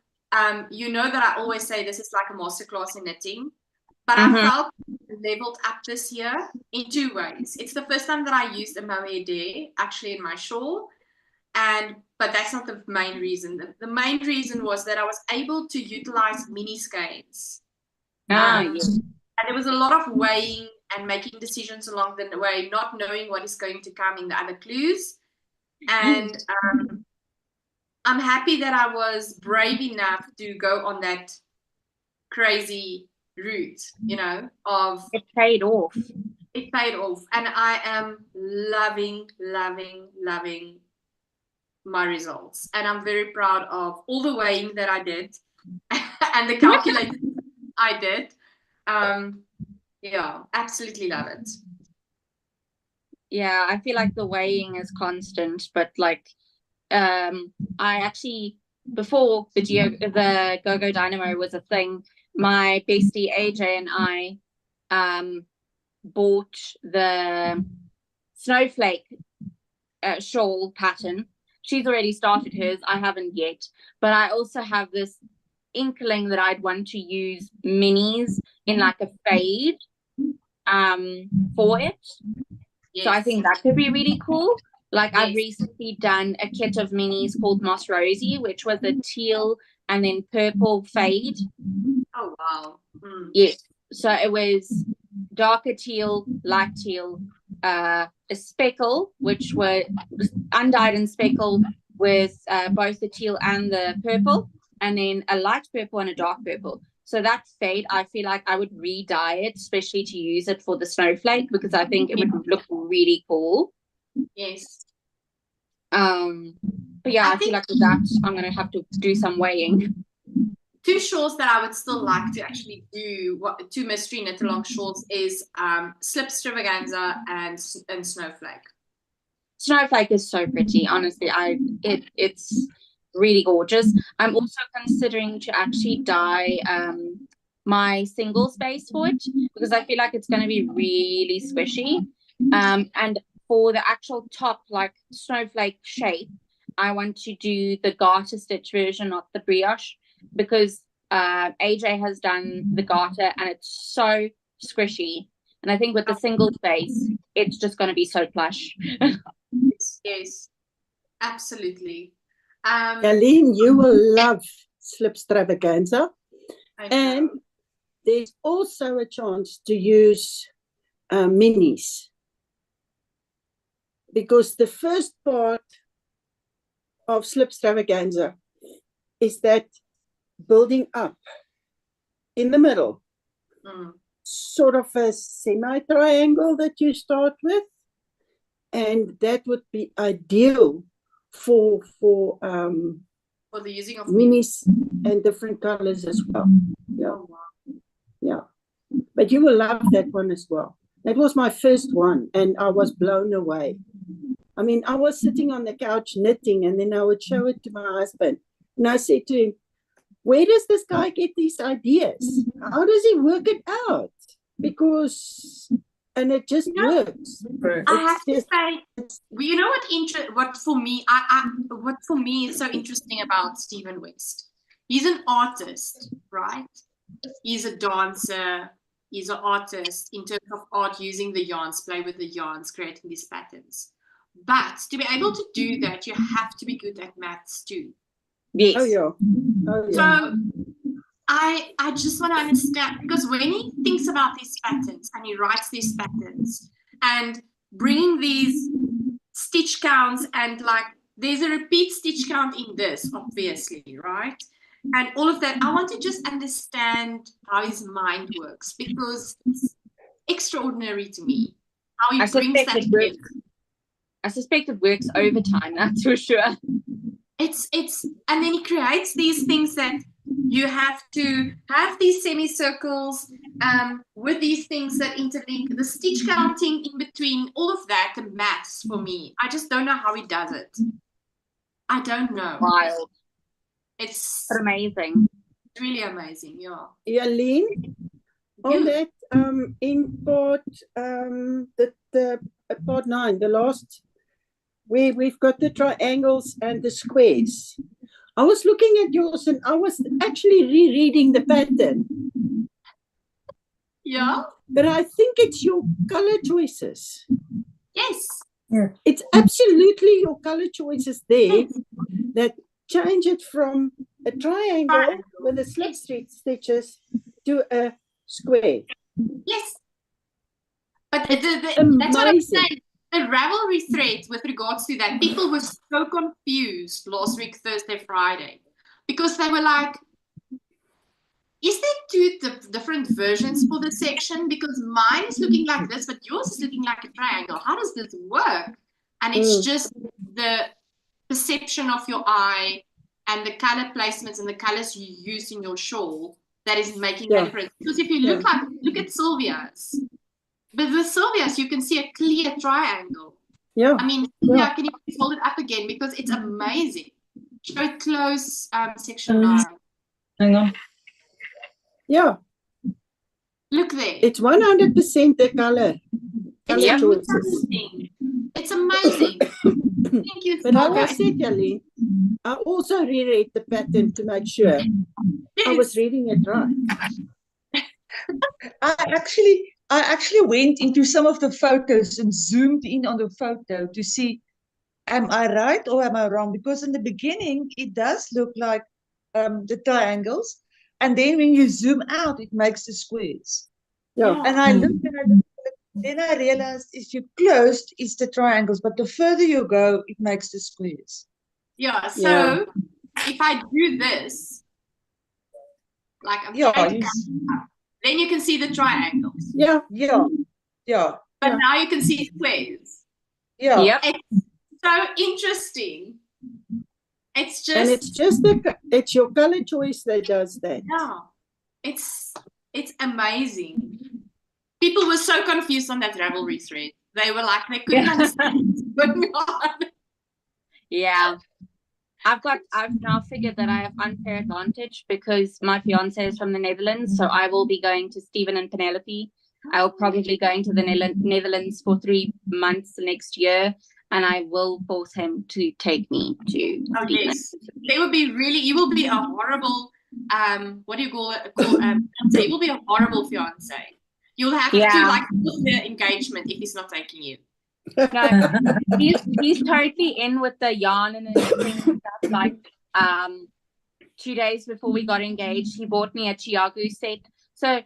you know that I always say this is like a masterclass in knitting, but I felt leveled up this year in 2 ways. It's the first time that I used a mohair actually in my shawl, but that's not the main reason. The main reason was that I was able to utilize mini skeins. Yes. And there was a lot of weighing and making decisions along the way, not knowing what is going to come in the other clues. And I'm happy that I was brave enough to go on that crazy route, you know, of It paid off. It paid off. And I am loving my results. And I'm very proud of all the weighing that I did and the calculations I did. Yeah, absolutely love it. Yeah, I feel like the weighing is constant, but like I actually, before the Go Dynamo was a thing, my bestie AJ and I bought the snowflake shawl pattern. She's already started hers, I haven't yet, but I also have this inkling that I'd want to use minis in like a fade for it. Yes. So I think that could be really cool. Like, yes. I've recently done a kit of minis called Moss Rosie, which was a teal and then purple fade. Oh, wow. Yes. So it was darker teal, light teal, a speckle, which were undyed and speckled with both the teal and the purple, and then a light purple and a dark purple. So that fade, I feel like I would re-dye it, especially to use it for the snowflake, because I think it would look really cool. Yes. But yeah, I feel like with that, I'm going to have to do some weighing. 2 shawls that I would still like to actually do, 2 mystery knit along shawls, is Slip Stravaganza and Snowflake. Snowflake is so pretty, honestly. It's really gorgeous. I'm also considering to actually dye my single space for it, because I feel like it's going to be really squishy. And for the actual top, like snowflake shape, I want to do the garter stitch version, not the brioche, because AJ has done the garter and it's so squishy. And I think with the single space, it's just going to be so plush. Yes, absolutely. Aline, you will love Slip Stravaganza. And there's also a chance to use minis, because the first part of Slip Stravaganza is that building up in the middle, sort of a semi-triangle that you start with, and that would be ideal for the using of minis and different colors as well. Yeah. Oh, wow. Yeah, but you will love that one as well. That was my first one and I was blown away. I mean, I was sitting on the couch knitting, and then I would show it to my husband, and I said to him, where does this guy get these ideas? How does he work it out? because, and it just works. I have to say, you know what for me, what for me is so interesting about Stephen West. He's an artist, right? He's a dancer. He's an artist in terms of art, using the yarns, play with the yarns, creating these patterns. But to be able to do that, you have to be good at maths too. Yes. Oh yeah. Oh yeah. So I just want to understand, because when he thinks about these patterns and he writes these patterns and bringing these stitch counts, and like there's a repeat stitch count in this, obviously, right? And all of that, I want to just understand how his mind works, because it's extraordinary to me how he brings that together. I suspect it works overtime, that's for sure. It's and then he creates these things that you have to have these semicircles with these things that interlink, the stitch counting in between, all of that, the maths for me. I just don't know how he does it. I don't know. Wild. It's amazing. Really amazing, yeah. Yaleen, on that in part the part 9, the last, where we've got the triangles and the squares. I was looking at yours and I was actually rereading the pattern. Yeah. But I think it's your color choices. Yes. Yeah. It's absolutely your color choices there that change it from a triangle with the slip stitches to a square. Yes. But that's what I'm saying. The Ravelry thread with regards to that, people were so confused last week, Thursday, Friday, because they were like, is there 2 different versions for this section? Because mine is looking like this, but yours is looking like a triangle. How does this work? And it's just the perception of your eye and the color placements and the colors you use in your shawl that is making a difference. Because if you look at Sylvia's, but with Sylvia's, you can see a clear triangle. Yeah. I mean, Sylvia, can you please hold it up again? Because it's amazing. Show it close, section 9. Hang on. Yeah. Look there. It's 100% the color. It's choices. amazing. It's amazing. Thank you. But like I said, Yaleen, I also reread the pattern to make sure I was reading it right. I actually went into some of the photos and zoomed in on the photo to see, am I right or am I wrong? Because in the beginning, it does look like the triangles. And then when you zoom out, it makes the squares. Yeah. And I looked and I looked, then I realized if you closed, it's the triangles. But the further you go, it makes the squares. Yeah, so if I do this, like I'm trying to then you can see the triangles. Yeah. But now you can see squares. Yeah. Yep. It's so interesting. It's just, and it's your color choice that does that. Yeah, it's amazing. People were so confused on that Ravelry thread. They were like, they couldn't understand what's going on. Yeah. I've now figured that I have unfair advantage because my fiance is from the Netherlands, so I will be going to Stephen and Penelope. I'll probably going to the Netherlands for 3 months next year, and I will force him to take me to. Oh yes, they will be really. You will be a horrible. What do you call it? You will be a horrible fiance. You'll have to like put the engagement if he's not taking you. No, he's totally in with the yarn and everything. Like 2 days before we got engaged, he bought me a Chiagu set. So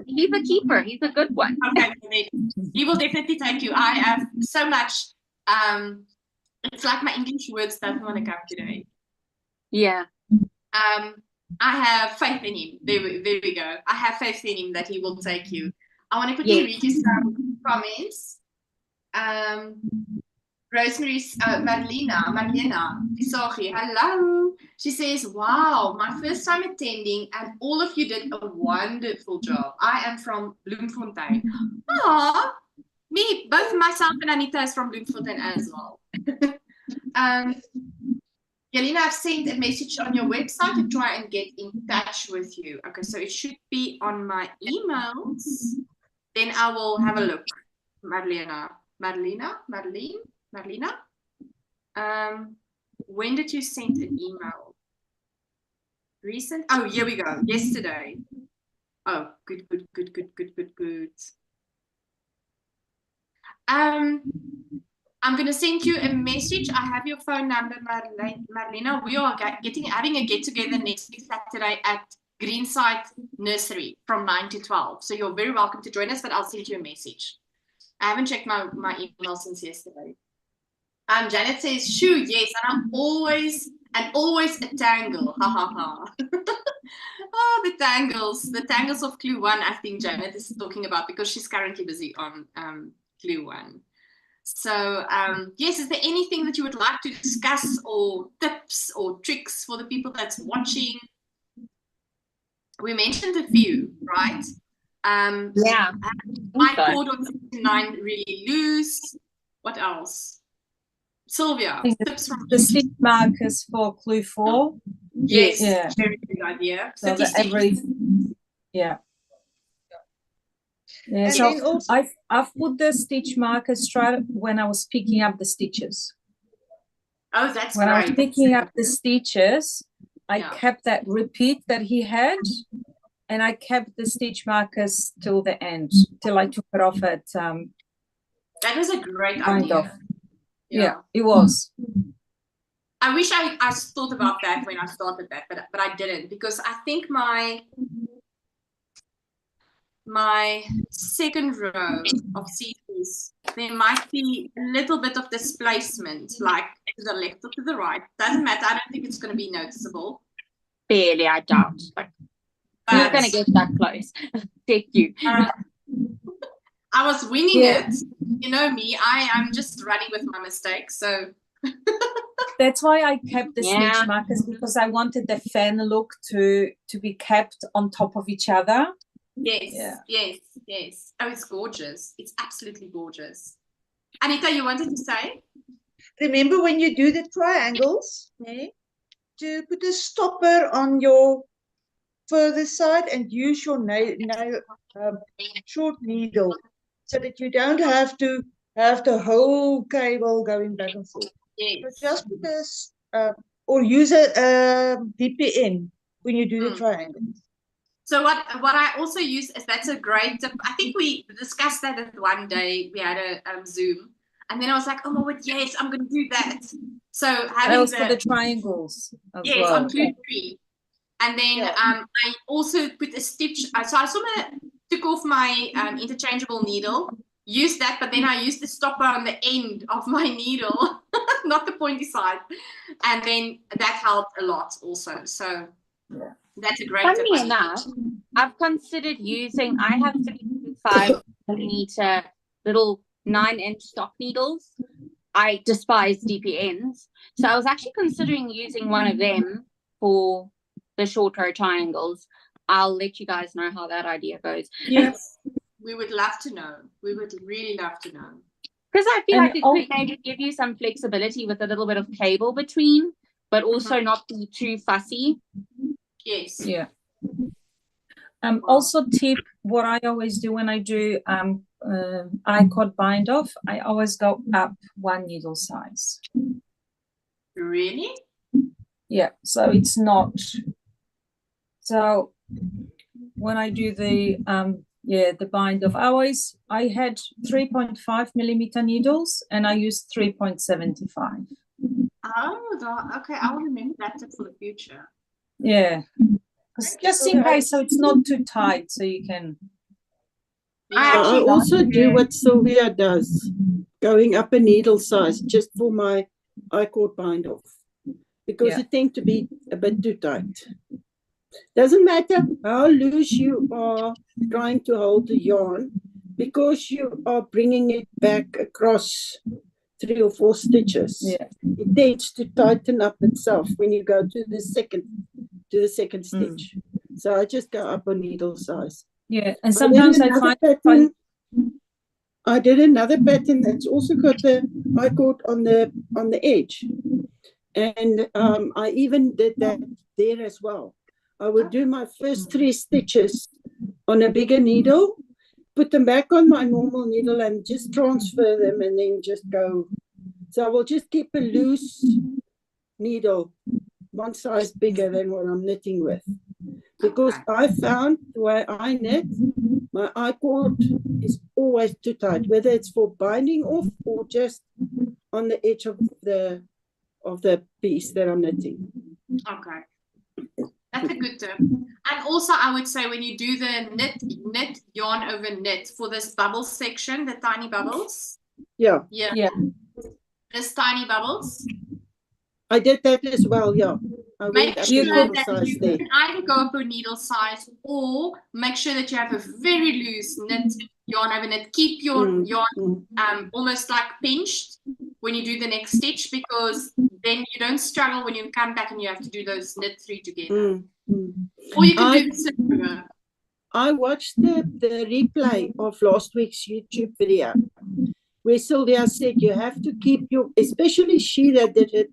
he's a keeper. He's a good one. Okay, he will definitely take you. I have so much. It's like my English words doesn't want to come today. Yeah. I have faith in him. There we go. I have faith in him that he will take you. I want to quickly read you some comments. Rosemary's Marlena Pisagi, hello. She says, wow, my first time attending and all of you did a wonderful job. I am from Bloemfontein. Aww, me, both myself and Anita is from Bloemfontein as well. Yelena, I've sent a message on your website to try and get in touch with you. Okay, so it should be on my emails. then I will have a look. Madalena. When did you send an email? Recent? Oh, here we go. Yesterday. Oh, good. I'm going to send you a message. I have your phone number, Marlena. We are having a get-together next week Saturday at Greenside Nursery from 9 to 12. So you're very welcome to join us, but I'll send you a message. I haven't checked my email since yesterday. Janet says, shoo, yes, and I'm always a tangle. Ha ha ha. Oh, the tangles of Clue 1, I think Janet is talking about, because she's currently busy on Clue 1. So, yes, is there anything that you would like to discuss, or tips or tricks for the people that's watching? We mentioned a few, right? Yeah. My cord on 69 really loose. What else? Sylvia, tips from the stitch markers for Clue 4. Yes, yeah. Very good idea. So yeah. Yeah, And so then also, I've put the stitch markers straight when I was picking up the stitches. Oh, that's when great. I was picking up the stitches, I kept that repeat that he had, and I kept the stitch markers till the end, till I took it off at that was a great idea. Yeah, it was. I wish I thought about that when I started that, but I didn't, because I think my second row of sequins, there might be a little bit of displacement, like to the left or to the right. Doesn't matter. I don't think it's going to be noticeable. Barely, I doubt. But who's going to get that close? Take you. I was winging it. You know me. I'm just running with my mistakes. So that's why I kept the stitch markers, because I wanted the fan look to be kept on top of each other. Yes. Oh, it's gorgeous. It's absolutely gorgeous. Anita, you wanted to say? Remember when you do the triangles, to put a stopper on your further side and use your short needle, so that you don't have to have the whole cable going back and forth. Yes. So just put this, or use a DPN when you do the triangles. So what I also use is, that's a great tip. I think we discussed that one day. We had a Zoom, and then I was like, oh my, yes, I'm going to do that. So having that was for the triangles as well. On Clue 3. And then I also put a stitch. So I sort of took off my interchangeable needle, used that, but then I used the stopper on the end of my needle, not the pointy side. And then that helped a lot also. So that's a great tip. Funny enough, I've considered using, I have 3.5mm little 9-inch stock needles. I despise DPNs. So I was actually considering using one of them for the short row triangles. I'll let you guys know how that idea goes. Yes, we would love to know. We would really love to know. Because I feel like it could maybe give you some flexibility with a little bit of cable between, but also not be too fussy. Yes. Yeah. Also tip, what I always do when I do I-cord bind off, I always go up one needle size. Really? Yeah, so it's not. So when I do the bind off, I had 3.5mm needles, and I used 3.75. Oh, okay. I will remember that tip for the future. Yeah, just in case, so it's not too tight, so you can. I also do what Sylvia does, going up a needle size just for my I-cord bind off, because it tends to be a bit too tight. Doesn't matter how loose you are trying to hold the yarn, because you are bringing it back across 3 or 4 stitches. It tends to tighten up itself when you go to the second stitch. So I just go up a needle size. Yeah, and sometimes I find I did another pattern that's also got the I-cord on the edge, and I even did that there as well. I would do my first 3 stitches on a bigger needle, put them back on my normal needle and just transfer them and then just go. So I will just keep a loose needle, one size bigger than what I'm knitting with. Because I found the way I knit, my I-cord is always too tight, whether it's for binding off or just on the edge of the piece that I'm knitting. Okay. That's a good term. And also I would say when you do the knit yarn over knit for this bubble section, the tiny bubbles. Yeah. This tiny bubbles. I did that as well, yeah. Make sure that you can either go up a needle size or make sure that you have a very loose knit yarn over knit. Keep your yarn almost like pinched when you do the next stitch, because then you don't struggle when you come back and you have to do those knit three together. Or you can do the similar. I watched the replay of last week's YouTube video where Sylvia said you have to keep your, especially she that did it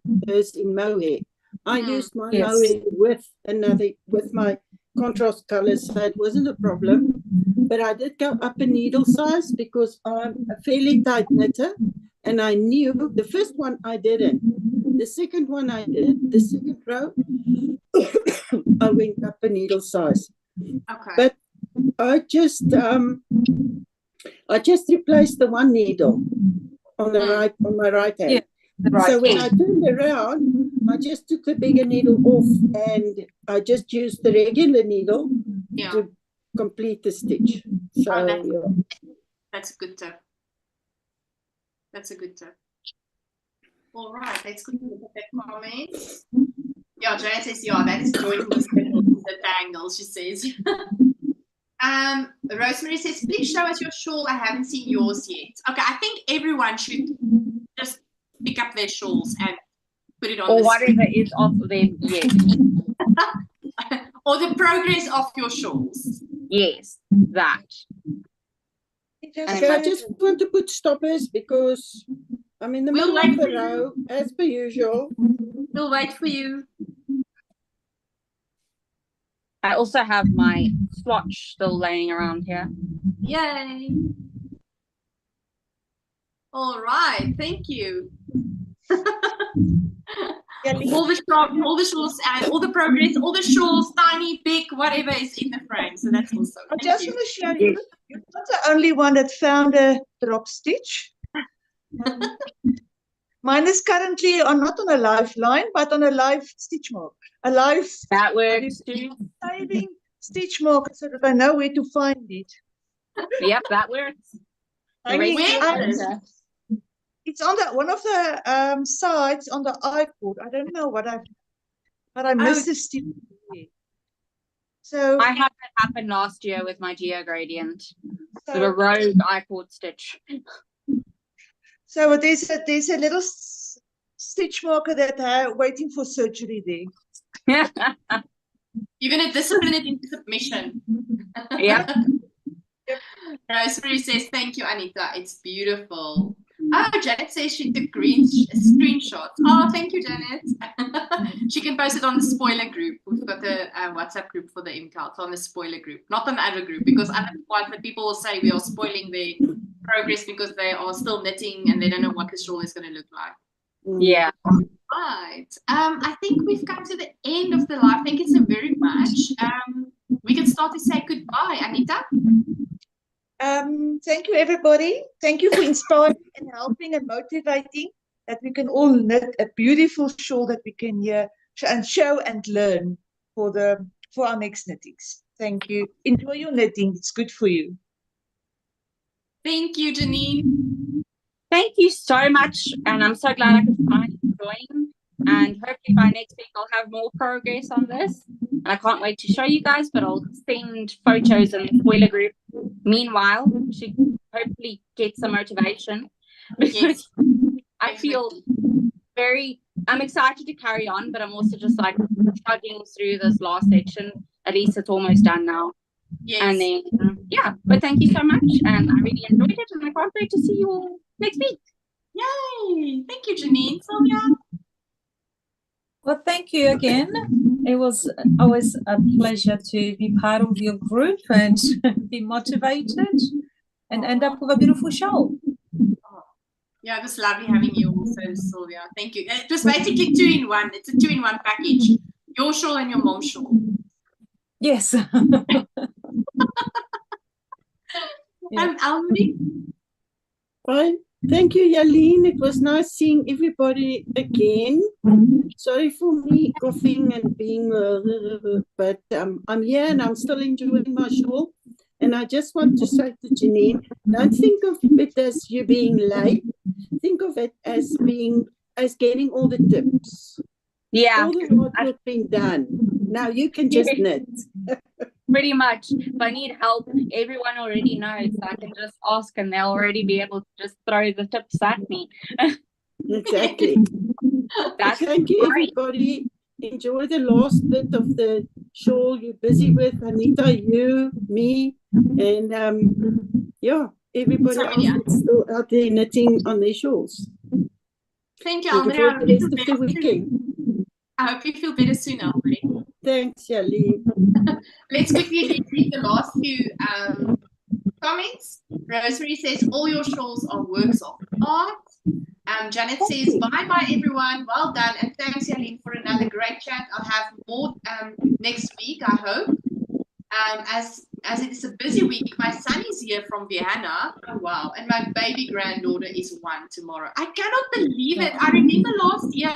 in mohair. I used my mohair with my contrast colors, so it wasn't a problem. But I did go up a needle size because I'm a fairly tight knitter, and I knew the first one I didn't. The second one I did, the second row, I went up a needle size. Okay. But I just replaced the one needle on the on my right hand. So when I turned around, I just took the bigger needle off and I just used the regular needle to complete the stitch. So that's a good tip. That's a good tip. All right, let's go to the comments. Yeah, Jane says, that is joining the tangle, she says. Rosemary says, please show us your shawl. I haven't seen yours yet. Okay, I think everyone should just pick up their shawls and put it on or the whatever screen. is off them, yes. Or the progress of your shawls. Yes, that. Okay, I just want to put stoppers because I'm in the middle of the row, as per usual. We'll wait for you. I also have my swatch still laying around here. Yay. All right, thank you. all the shawls and all the progress, all the shawls, tiny, big, whatever is in the frame. So that's awesome. I just want to show you, you're not the only one that found a drop stitch. Mine is currently not on a live line, but on a live stitch mark. A live that works too. Saving stitch marker so that I know where to find it. Yep, that works. It's on one of the sides on the I-cord. I don't know but I missed the stitch. So I had that happen last year with my geo gradient. So a rogue I-cord stitch. So there's a little stitch marker that waiting for surgery there. You're going to discipline it into submission. Yep. Rosemary says, thank you, Anita. It's beautiful. Oh, Janet says she took screenshots. Oh, thank you, Janet. She can post it on the spoiler group. We've got the WhatsApp group for the MKAL. It's on the spoiler group, not on the other group, because otherwise the people will say we are spoiling their progress because they are still knitting and they don't know what the shawl is going to look like. Yeah. Right. I think we've come to the end of the live. Thank you so very much. We can start to say goodbye, Anita. Thank you, everybody. Thank you for inspiring and helping and motivating that we can all knit a beautiful shawl that we can show and learn for our next knittings. Thank you. Enjoy your knitting. It's good for you. Thank you, Janine. Thank you so much, and I'm so glad I could finally join. And hopefully by next week I'll have more progress on this. And I can't wait to show you guys, but I'll send photos in the spoiler group. Meanwhile, to hopefully get some motivation, because I feel I'm excited to carry on, but I'm also just like trudging through this last section. At least it's almost done now. Yes. And then, but thank you so much. And I really enjoyed it, and I can't wait to see you all next week. Yay. Thank you, Janine. Sylvia. Well, thank you again. It was always a pleasure to be part of your group and be motivated. and end up with a beautiful shawl. Yeah, it was lovely having you also, Sylvia. Thank you. It was basically 2-in-1. It's a 2-in-1 package. Your shawl and your mom's shawl. Yes. Almarie? Fine. Thank you, Yaline. It was nice seeing everybody again. Sorry for me coughing and being, but I'm here and I'm still enjoying my shawl. And I just want to say to Janine, don't think of it as you being late. Think of it as getting all the tips. Yeah. All the hard work being done. Now you can just knit. Pretty much. If I need help, everyone already knows. So I can just ask and they'll already be able to just throw the tips at me. Exactly. Thank you, everybody. Enjoy the last bit of the shawl you're busy with. Anita, you, me, and yeah, everybody else is still out there knitting on their shawls. Thank you, Enjoy Almarie. the rest of the weekend. I hope you feel better soon, Almarie. Thanks, Yaline. Let's quickly read the last few comments. Rosemary says, all your shawls are works of art. Janet says, bye-bye, everyone. Well done. And thanks, Yaline, for another great chat. I'll have more next week, I hope. As it is a busy week, my son is here from Vienna. Oh, wow. And my baby granddaughter is 1 tomorrow. I cannot believe it. I remember last year.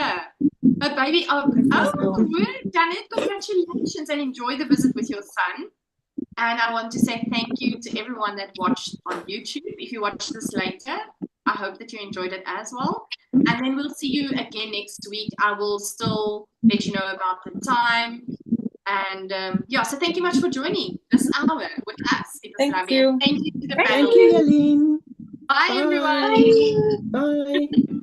My baby, oh my word, Janet, congratulations and enjoy the visit with your son. And I want to say thank you to everyone that watched on YouTube. If you watch this later, I hope that you enjoyed it as well. And then we'll see you again next week. I will still let you know about the time. And yeah, so thank you much for joining this hour with us. It was lovely. You. Thank you to the panel. Thank you, Yaline. Bye, everyone. Bye.